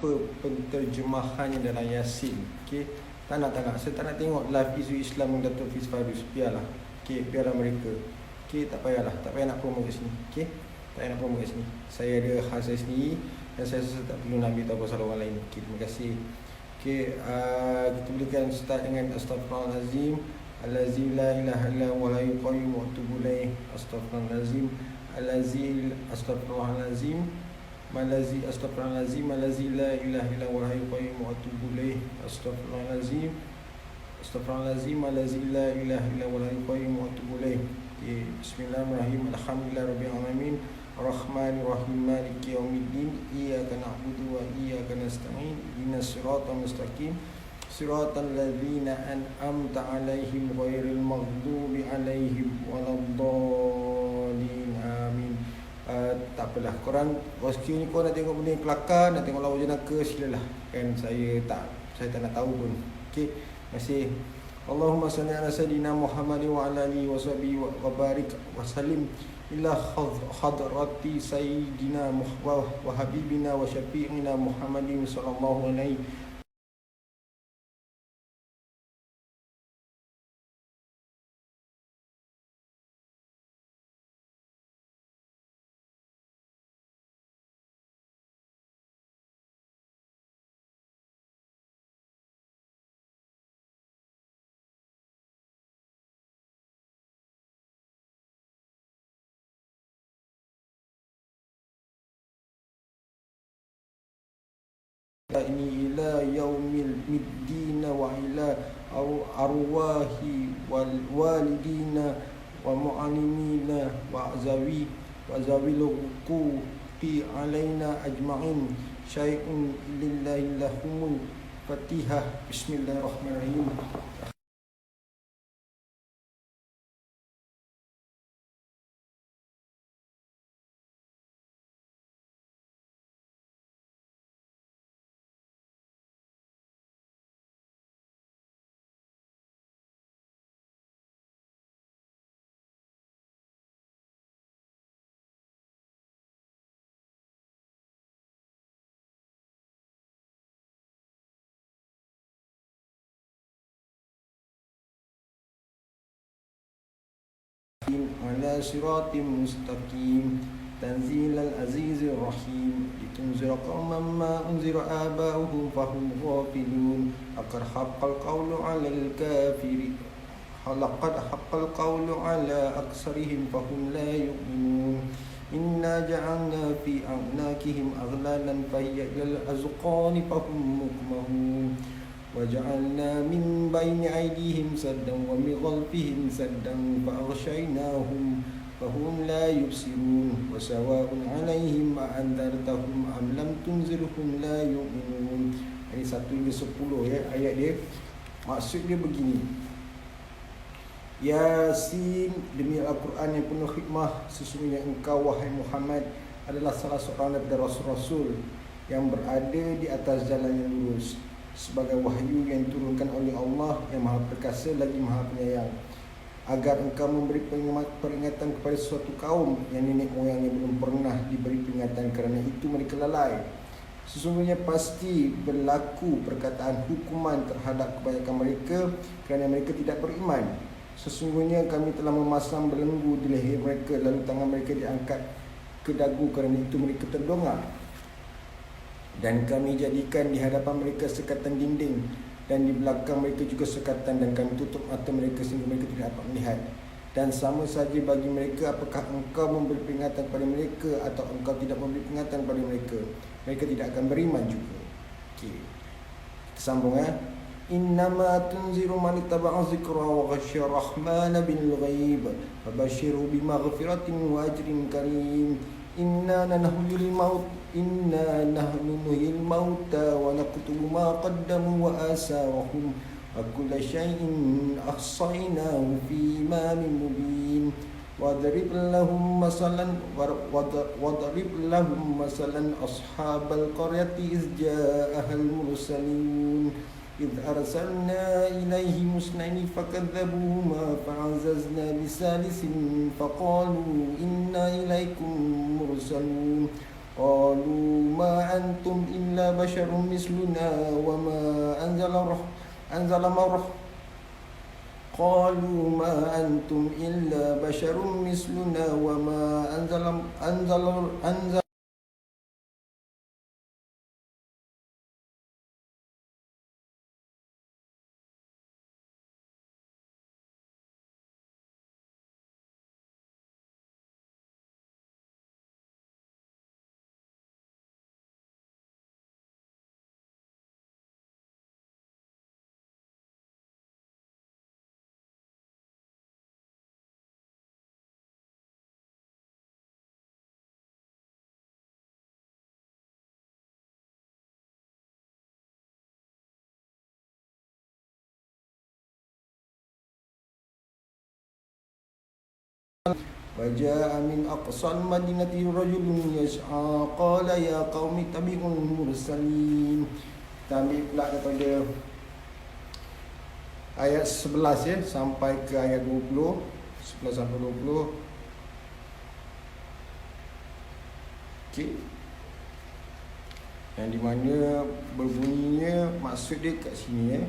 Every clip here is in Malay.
apa penterjemahannya dalam Yasin. Okey, tak nak. Saya tak nak tengok live isu Islam dengan Dato' Fiz Farus. Biarlah. Okey, biarlah mereka. Okey, tak payahlah. Tak payah nak promote kat sini. Okey, tak payah nak promote kat sini. Saya ada hal saya sendiri dan saya rasa tak perlu nak beritahu pasal orang lain. Okey, terima kasih. Okey, kita bolehkan start dengan Astaghfirullahalazim. Allazi la ilaha illa huwa la yuqayyim wa atubu ilaih. Astaghfirullahalazim. Astaghfirullahalazim. Malazi astaghfirullahalazim malazi la ilaha illa huwa hayyul qayyum wa atubu ilaih. Astaghfirullahalazim malazi la ilaha illa huwa hayyul qayyum wa atubu ilaih. Bismillahirrahmanirrahim. Alhamdulillahirabbil alamin. Arrahmanir rahim. Maliki yaumiddin. Iyyaka na'budu wa iyyaka nasta'in. Ihdinas siratal mustaqim. Siratal ladzina an'amta 'alaihim ghairil maghdubi 'alaihim waladdallin. Amin. Tak apalah, korang rescue ni korang nak tengok benda yang kelakar, nak tengok lawa jenaka, silalah. Kan saya tak nak tahu pun. Okey, terima kasih. Allahumma salli ala sayyidina Muhammad wa ala alihi wa sahbihi wa barik wa sallim ila hadrati sayyidina wa habibina wa syafi'ina Muhammadin sallallahu alaihi ini ila yaumil middin wa ila arwahi wal walidina wa mu'allimina wa zawiluqi alaina ajma'in syai'un lillahi lahumul fatihah. Bismillahirrahmanirrahim. Ala siratim mustaqim tanzilal azizir rahim litunzira qauman ma unzira aba'uhum fahum ghafilun laqad haqqal qawlu 'alal kafirin laqad haqqal qawlu 'ala aksarihim fahum la yu'minun inna ja'alna fi a'naqihim aghlalan fahiya ilal azqani fahum muqmahun وجعلنا من بين أيديهم سدا ومن خلفهم سدا فأغشيناهم فهم لا يبصرون وسواء عليهم أأنذرتهم أم لم تنذرهم لا يؤمنون. Ini 1 hingga 10 ya ayat dia. Maksud dia begini. Yasin, demi Al-Quran yang penuh hikmah, sesungguhnya engkau wahai Muhammad adalah salah seorang daripada rasul-rasul yang berada di atas jalan yang lurus, sebagai wahyu yang diturunkan oleh Allah yang Maha Perkasa lagi Maha Penyayang, agar engkau memberi peringatan kepada suatu kaum yang nenek moyangnya belum pernah diberi peringatan, kerana itu mereka lalai. Sesungguhnya pasti berlaku perkataan hukuman terhadap kebanyakan mereka kerana mereka tidak beriman. Sesungguhnya kami telah memasang belenggu di leher mereka, lalu tangan mereka diangkat ke dagu, kerana itu mereka terdongak. Dan kami jadikan di hadapan mereka sekatan dinding, dan di belakang mereka juga sekatan, dan kami tutup mata mereka sehingga mereka tidak dapat melihat. Dan sama saja bagi mereka apakah engkau memberi peringatan kepada mereka atau engkau tidak memberi peringatan kepada mereka, mereka tidak akan beriman juga. Okey, kita sambung ya. Innama tunziru man ittaba'a dzikra wa ghasyiya rahmana bil ghaib fabashshirhu bimaghfiratin wa ajrin karim. Inna nahnu nuhyil mauta wa naktubu ma qaddamu wa asarahum wa kulla shay'in ahsaynahu fi imamin mubin. Wadrib lahum masalan ashabal qaryati iz ja'ahal mursalun إذ أرسلنا إليهم اثنين فكذبوهما فعززنا بثالث فقالوا إنا إليكم مرسلون qalu ma antum illa basharun misluna wa ma anzala marah qalu ma antum illa basharun misluna wa ma anzala وجاء من أقصى المدينة رجل يسعى قال يا قوم اتبعوا المرسلين. Kita ambil pula daripada ayat 11 ya, sampai ke ayat 20. 11 sampai 20. Okey. Yang di mana berbunyinya, maksud dia kat sini ya.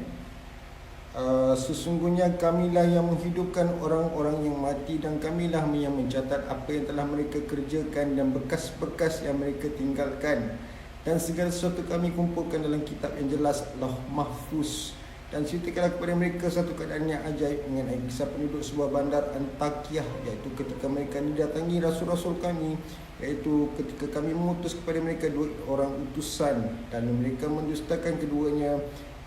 Sesungguhnya kamilah yang menghidupkan orang-orang yang mati, dan kamilah yang mencatat apa yang telah mereka kerjakan dan bekas-bekas yang mereka tinggalkan, dan segala sesuatu kami kumpulkan dalam kitab yang jelas, Lauh Mahfuz. Dan ceritakanlah kepada mereka satu keadaan yang ajaib mengenai kisah penduduk sebuah bandar Antakiyah, iaitu ketika mereka didatangi rasul-rasul kami, iaitu ketika kami mengutus kepada mereka 2 orang utusan dan mereka mendustakan keduanya.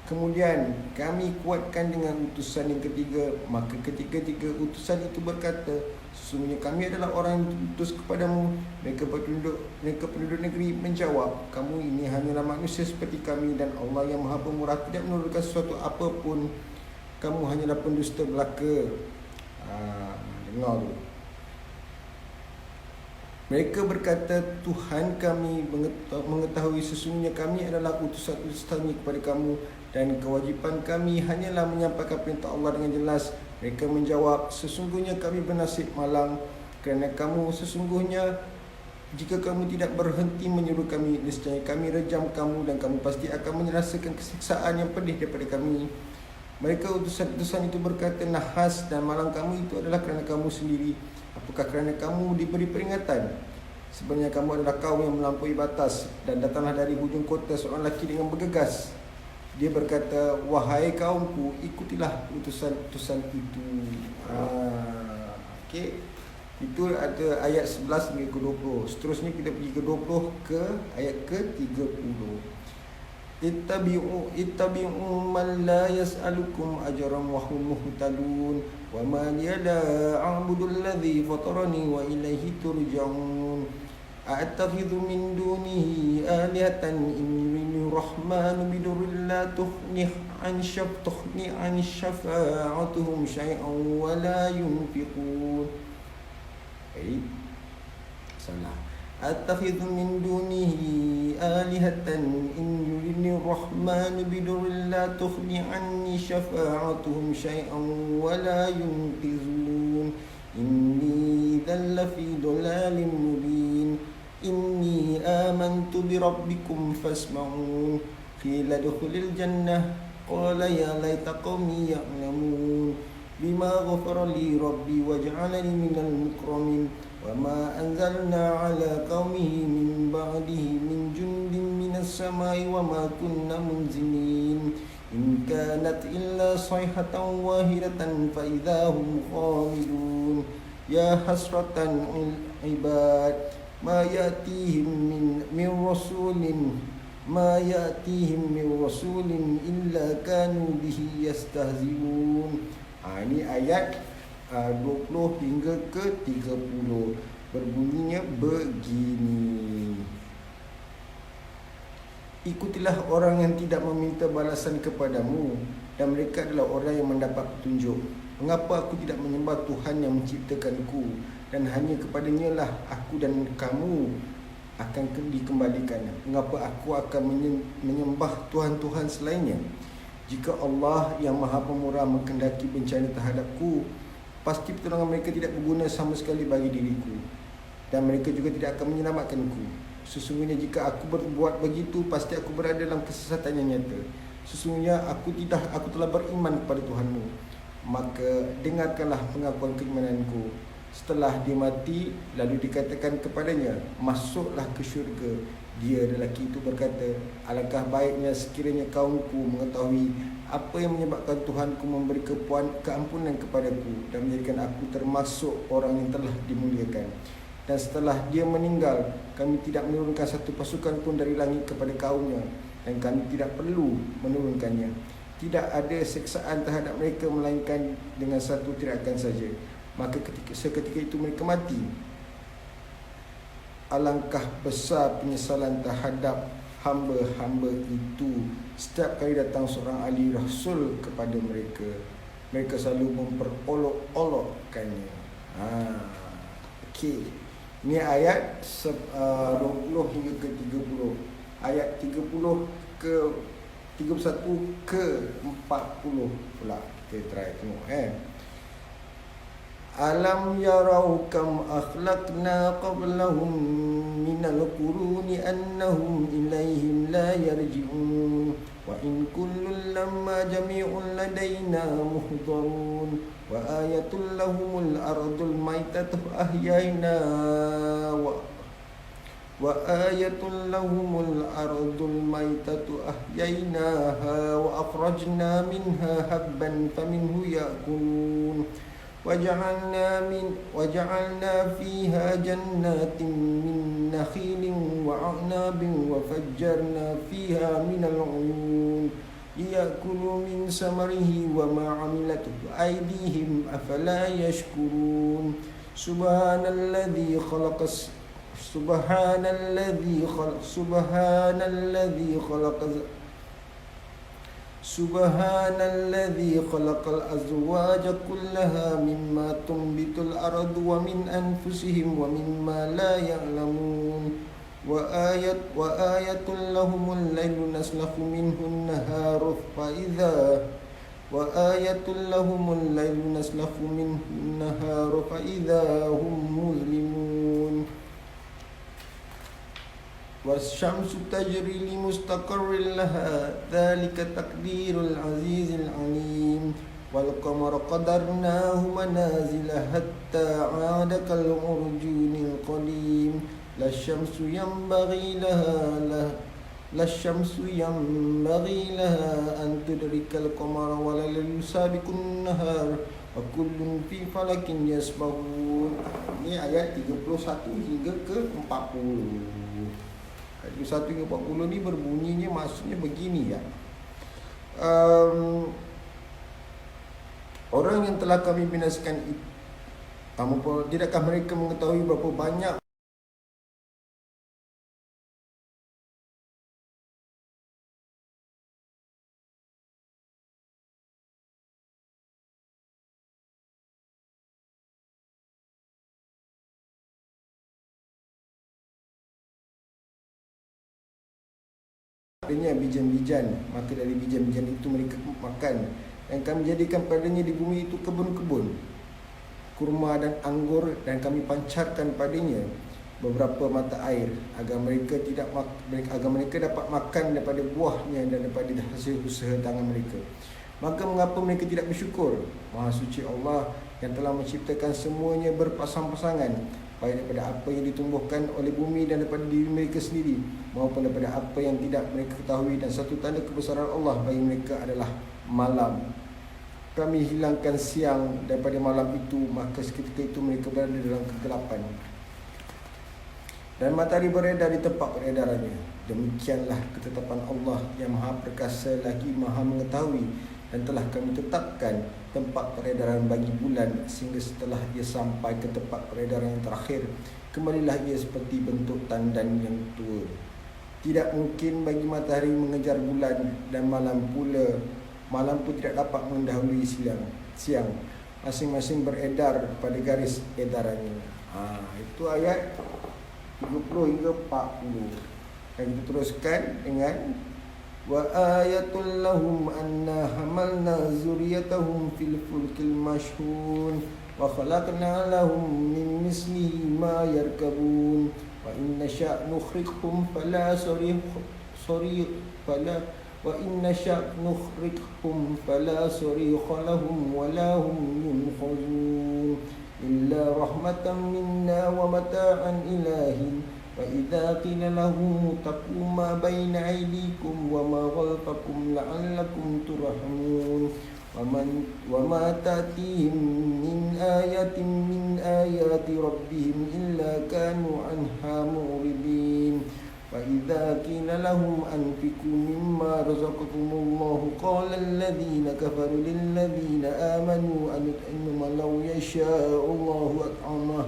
Kemudian kami kuatkan dengan utusan yang ketiga. Maka ketiga-tiga utusan itu berkata, sesungguhnya kami adalah orang yang diutus kepadamu. Mereka penduduk negeri menjawab, kamu ini hanyalah manusia seperti kami, dan Allah yang Maha Pemurah tidak menurunkan sesuatu apapun. Kamu hanyalah pendusta belaka. Dengar tu. Mereka berkata, Tuhan kami mengetahui sesungguhnya kami adalah utusan-utusannya kepada kamu, dan kewajipan kami hanyalah menyampaikan perintah Allah dengan jelas. Mereka menjawab, sesungguhnya kami bernasib malang kerana kamu. Sesungguhnya jika kamu tidak berhenti menyuruh kami, nescaya kami rejam kamu, dan kamu pasti akan menyelesaikan kesiksaan yang pedih daripada kami. Mereka utusan-utusan itu berkata, nahas dan malang kamu itu adalah kerana kamu sendiri. Apakah kerana kamu diberi peringatan? Sebenarnya kamu adalah kaum yang melampaui batas. Dan datanglah dari hujung kota seorang lelaki dengan bergegas. Dia berkata, wahai kaumku, ikutilah utusan-utusan itu. Okey. Itu ada ayat 11 hingga ke 20. Seterusnya kita pergi ke 20 ke ayat ke 30. Ittabi'u man la yas'alukum ajran wa hum muhtadun wa ma liya la a'budu alladhi fatarani wa ilayhi turja'un a'takhidhu min dunihi alihatan in yurini rahmanu bidurrin la tughni an syafa'atuhum syai'an wa la yunfiqun. Salah. أتخذ من دونه آلهة إن يردني الرحمن بضر لا تغن عني شفاعتهم شيئا ولا ينقذون إني إذا لفي ضلال مبين إني آمنت بربكم فاسمعون قيل ادخل الجنة قال يا ليت قومي يعلمون بما غفر لي ربي وجعلني من المكرمين وما أنزلنا على قومه من بعده من جند من السماء وما كنا منزلين إن كانت إلا صيحة واحدة فإذا هم خامدون يا حسرة العباد ما يأتيهم من رسول إلا كانوا به يستهزئون. Ini ayat 20 hingga ke 30. Berbunyinya begini. Ikutilah orang yang tidak meminta balasan kepadamu, dan mereka adalah orang yang mendapat petunjuk. Mengapa aku tidak menyembah Tuhan yang menciptakanku, dan hanya kepadanya lah aku dan kamu akan dikembalikan? Mengapa aku akan menyembah Tuhan-Tuhan selainnya? Jika Allah yang Maha Pemurah menghendaki bencana terhadapku, pasti pertolongan mereka tidak berguna sama sekali bagi diriku, dan mereka juga tidak akan menyelamatkanku. Sesungguhnya jika aku berbuat begitu, pasti aku berada dalam kesesatan yang nyata. Sesungguhnya aku telah beriman kepada Tuhanmu. Maka dengarkanlah pengakuan keimananku. Setelah dia mati, lalu dikatakan kepadanya, masuklah ke syurga. Dia lelaki itu berkata, alangkah baiknya sekiranya kaumku mengetahui apa yang menyebabkan Tuhanku memberi keampunan kepadaku dan menjadikan aku termasuk orang yang telah dimuliakan. Dan setelah dia meninggal, kami tidak menurunkan satu pasukan pun dari langit kepada kaumnya, dan kami tidak perlu menurunkannya. Tidak ada seksaan terhadap mereka melainkan dengan satu tirakan saja. Maka seketika itu mereka mati. Alangkah besar penyesalan terhadap hamba-hamba itu setiap kali datang seorang ahli rasul kepada mereka. Mereka selalu memperolok-olokkannya. Okey. Ini ayat 20 hingga ke 30. Ayat 30 ke 31 ke 40 pula. Kita try tengok Alam yarau kam akhlaqna qablahum minal quruni annahum ilaihim la yarji'un wa in kullun lamma jami'un ladaina muhdharun wa ayatul lahumul ardul maitatu ahyayna wa ayatul lahumul ardul maitatu ahyaynaha wa akhrajna minha habban faminhu ya'kulun وجعلنا فيها جنات من نخيل وعناب وفجرنا فيها من العيون ليأكلوا من ثمره وما عملته أيديهم أفلا يشكرون سبحان الذي خلق الأزواج كلها مما تنبت الأرض ومن أنفسهم ومما لا يعلمون وآية لهم الليل نسلخ منه النهار فإذا هم مظلمون والشمس تجري لمستقر لها ذلك تقدير العزيز العليم والقمر قدرناه منازل حتى عاد كالعرجون القديم لا الشمس ينبغي لها أن تدرك القمر ولا الليل سابق النهار وكل في فلك يسبحون. Ini ayat 31 hingga ke 40. 31 hingga 40 ni berbunyinya maksudnya begini ya. Orang yang telah kami binasakan itu, tidakkah mereka mengetahui berapa banyak adanya bijan-bijan, maka dari bijan-bijan itu mereka makan, dan kami jadikan padanya di bumi itu kebun-kebun kurma dan anggur, dan kami pancarkan padanya beberapa mata air agar mereka dapat makan daripada buahnya dan daripada hasil usaha tangan mereka. Maka mengapa mereka tidak bersyukur? Maha suci Allah yang telah menciptakan semuanya berpasang-pasangan, baik daripada apa yang ditumbuhkan oleh bumi dan daripada diri mereka sendiri, maupun daripada apa yang tidak mereka ketahui. Dan satu tanda kebesaran Allah bagi mereka adalah malam. Kami hilangkan siang daripada malam itu, maka seketika itu mereka berada dalam kegelapan. Dan matahari beredar di tempat peredarannya. Demikianlah ketetapan Allah yang Maha Perkasa lagi Maha Mengetahui. Dan telah kami tetapkan tempat peredaran bagi bulan, sehingga setelah ia sampai ke tempat peredaran yang terakhir, kembalilah ia seperti bentuk tandan yang tua. Tidak mungkin bagi matahari mengejar bulan, dan malam pun tidak dapat mendahului siang. Masing-masing beredar pada garis edarannya. Itu ayat 30 hingga 40. Dan kita teruskan dengan wa ayatul lahum anna hamalna zuriyatahum fil fulkil mashhun wa khalaqna lahum min mislihi ma yarkabun وإن نشأ نخرجهم فلا صريخ لهم ولا هم ينقذون إلا رحمة منا ومتاعا إلى حين وإذا قيل لهم اتقوا ما بين أيديكم وما خلفكم لعلكم ترحمون وما تأتيهم من آية من آيات ربهم إلا كانوا عنها معرضين وإذا قيل لهم أنفقوا مما رزقكم الله قال الذين كفروا للذين آمنوا أنطعم من لو يشاء الله أطعمه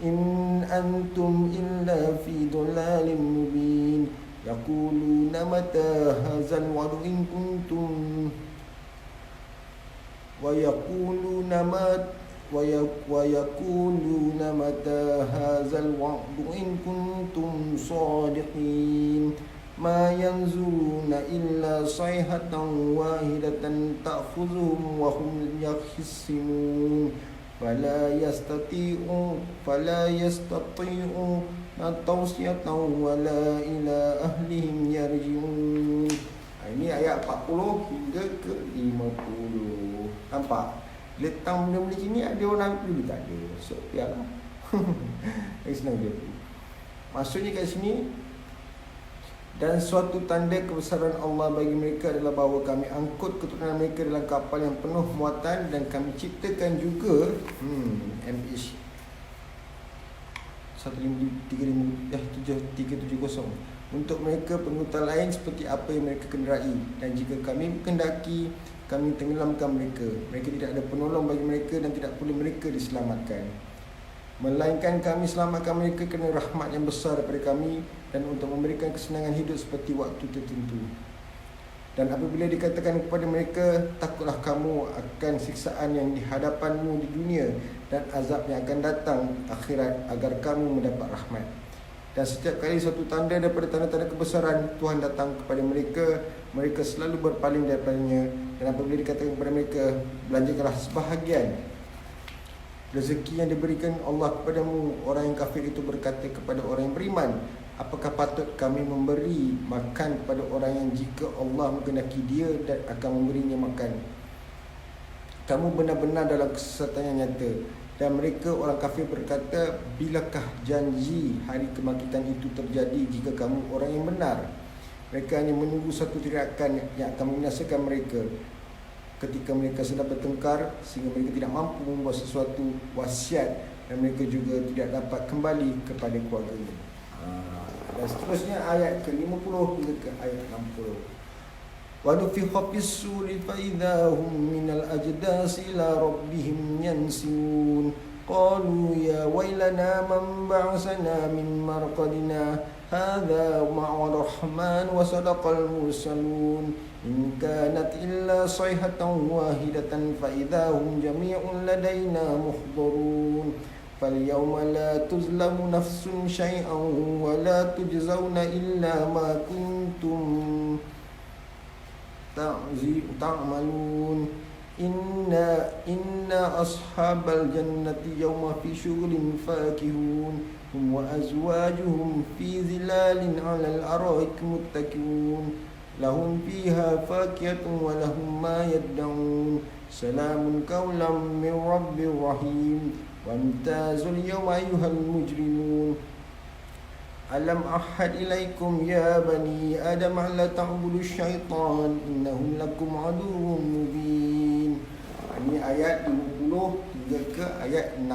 إن أنتم إلا في ضلال مبين يقولون متى هذا الوعد إن كنتم ويقولون متى هذا الوعد إن كنتم صادقين ما ينظرون إلا صيحة واحدة تأخذهم وهم يخصمون فلا يستطيعون توصية ولا إلى أهلهم يرجعون. Ini ayat 40 hingga ke 50. Nampak? Letak benda-benda sini ada orang dulu tak ada. So, biarlah. Lagi senang dia. Maksudnya kat sini, dan suatu tanda kebesaran Allah bagi mereka adalah bahawa kami angkut keturunan mereka dalam kapal yang penuh muatan dan kami ciptakan juga MH 370 untuk mereka pengutar lain seperti apa yang mereka kenderai, dan jika kami kendaki kami tenggelamkan mereka. Mereka tidak ada penolong bagi mereka dan tidak perlu mereka diselamatkan, melainkan kami selamatkan mereka kerana rahmat yang besar daripada kami dan untuk memberikan kesenangan hidup seperti waktu tertentu. Dan apabila dikatakan kepada mereka, takutlah kamu akan siksaan yang di hadapanmu di dunia dan azab yang akan datang akhirat agar kamu mendapat rahmat. Dan setiap kali satu tanda daripada tanda-tanda kebesaran Tuhan datang kepada mereka, mereka selalu berpaling daripadanya. Dan apabila dikatakan kepada mereka, belanjakanlah sebahagian rezeki yang diberikan Allah kepadamu, orang yang kafir itu berkata kepada orang yang beriman, apakah patut kami memberi makan kepada orang yang jika Allah menghendaki dia dan akan memberinya makan? Kamu benar-benar dalam kesesatan yang nyata. Dan mereka orang kafir berkata, bilakah janji hari kebangkitan itu terjadi jika kamu orang yang benar? Mereka hanya menunggu satu tindakan yang akan membinasakan mereka ketika mereka sedang bertengkar, sehingga mereka tidak mampu membuat sesuatu wasiat dan mereka juga tidak dapat kembali kepada keluarganya. Dan seterusnya ayat ke-50 hingga ke ayat 60. وَنُفِخَ فِي الصُّورِ فَإِذَا هُمْ مِنَ الْأَجْدَاثِ إِلَى رَبِّهِمْ يَنْسِلُونَ قَالُوا يَا وَيْلَنَا مَنْ بَعَثَنَا مِنْ مَرْقَدِنَا هَذَا وَعْدُ الرَّحْمَنِ وَصَدَقَ الْمُرْسَلُونَ إِنْ كَانَتْ إِلَّا صَيْحَةً وَاحِدَةً فَإِذَا هُمْ جَمِيعٌ لَدَيْنَا مُحْضَرُونَ فَالْيَوْمَ لَا تُظْلَمُ نَفْسٌ شَيْئًا وَلَا تُجْزَوْنَ إِلَّا مَا كُنْتُمْ تعملون إن أصحاب الجنة يوم في شغل فاكهون هم وأزواجهم في ظلال على الأرائك متكئون لهم فيها فاكهة ولهم ما يدعون سلام قولا من رب رحيم وامتازوا اليوم أيها المجرمون Alam ahad ilaikum ya bani Adam la ta'budu syaitan innahum lakum aduwwun mubin. Ini ayat 50 hingga ke ayat 60.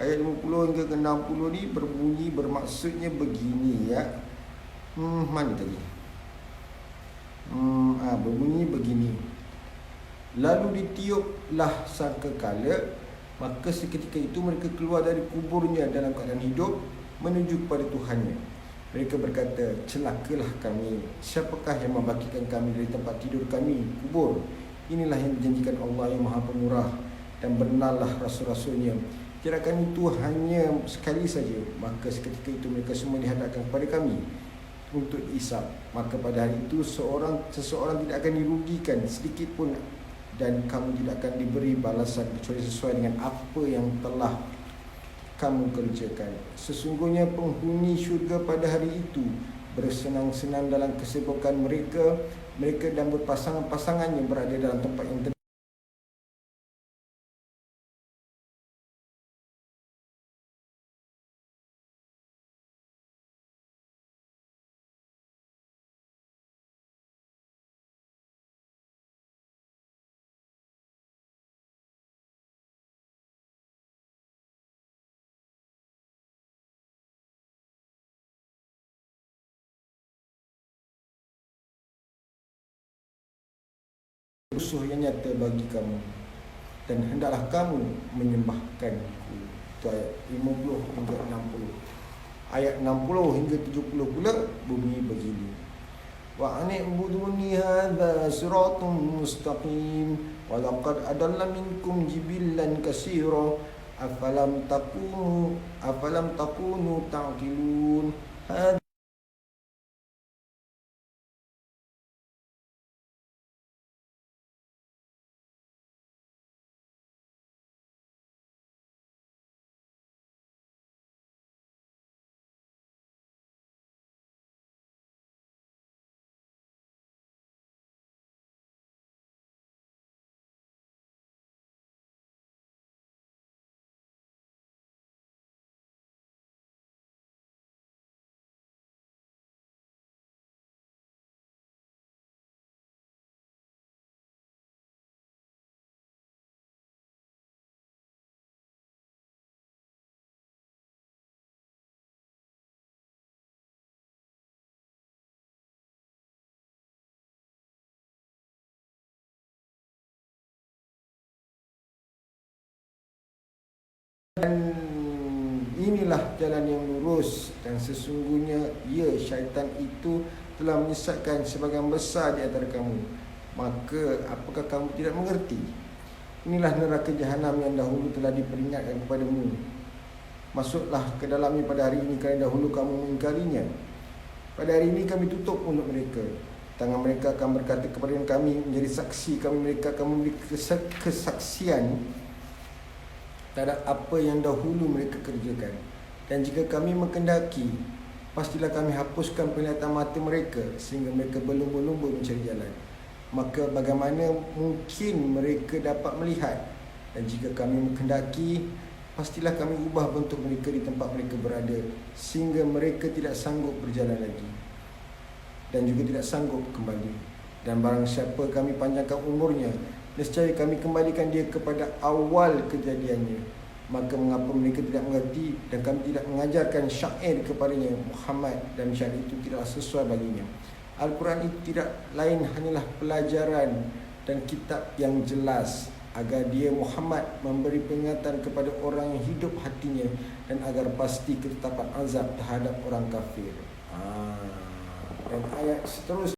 Ayat 50 hingga ke 60 ni berbunyi bermaksudnya begini ya. Mana tadi? Berbunyi begini. Lalu ditiuplah sangkakala, maka seketika itu mereka keluar dari kuburnya dalam keadaan hidup menuju kepada Tuhannya. Mereka berkata, celakalah kami, siapakah yang membangkitkan kami dari tempat tidur kami, kubur? Inilah yang dijanjikan Allah yang Maha Pemurah, dan benarlah rasul-rasulnya. Kirakan itu hanya sekali saja, maka seketika itu mereka semua dihadapkan kepada kami untuk dihisap. Maka pada hari itu seseorang tidak akan dirugikan sedikit pun, dan kamu tidak akan diberi balasan kecuali sesuai dengan apa yang telah kamu kerjakan. Sesungguhnya penghuni syurga pada hari itu bersenang-senang dalam kesibukan mereka dan berpasangan-pasangan yang berada dalam tempat yang tenang. Musuh yang nyata bagi kamu, dan hendaklah kamu menyembahkanku. Itu ayat 50 hingga 60. Ayat 60 hingga 70 pula bunyi begini: wa an'buduni hadza siratun mustaqim wa laqad adalla minkum jibillan katsira afalam takunu ta'qilun. Dan inilah jalan yang lurus, dan sesungguhnya syaitan itu telah menyesatkan sebagian besar di antara kamu. Maka apakah kamu tidak mengerti? Inilah neraka jahanam yang dahulu telah diperingatkan kepadamu. Masuklah ke dalamnya pada hari ini, kerana dahulu kamu mengingkarinya. Pada hari ini kami tutup mulut mereka, tangan mereka akan berkata kepada kami menjadi saksi kami, mereka akan memberi kesaksian terhadap apa yang dahulu mereka kerjakan. Dan jika kami menghendaki, pastilah kami hapuskan penglihatan mata mereka sehingga mereka berlumba-lumba mencari jalan. Maka bagaimana mungkin mereka dapat melihat? Dan jika kami menghendaki, pastilah kami ubah bentuk mereka di tempat mereka berada sehingga mereka tidak sanggup berjalan lagi dan juga tidak sanggup kembali. Dan barang siapa kami panjangkan umurnya, nescaya kami kembalikan dia kepada awal kejadiannya. Maka mengapa mereka tidak mengerti dan kami tidak mengajarkan syair kepadanya Muhammad, dan syair itu tidaklah sesuai baginya. Al-Quran itu tidak lain hanyalah pelajaran dan kitab yang jelas agar dia Muhammad memberi peringatan kepada orang yang hidup hatinya dan agar pasti ketetapan azab terhadap orang kafir. Dan ayat seterusnya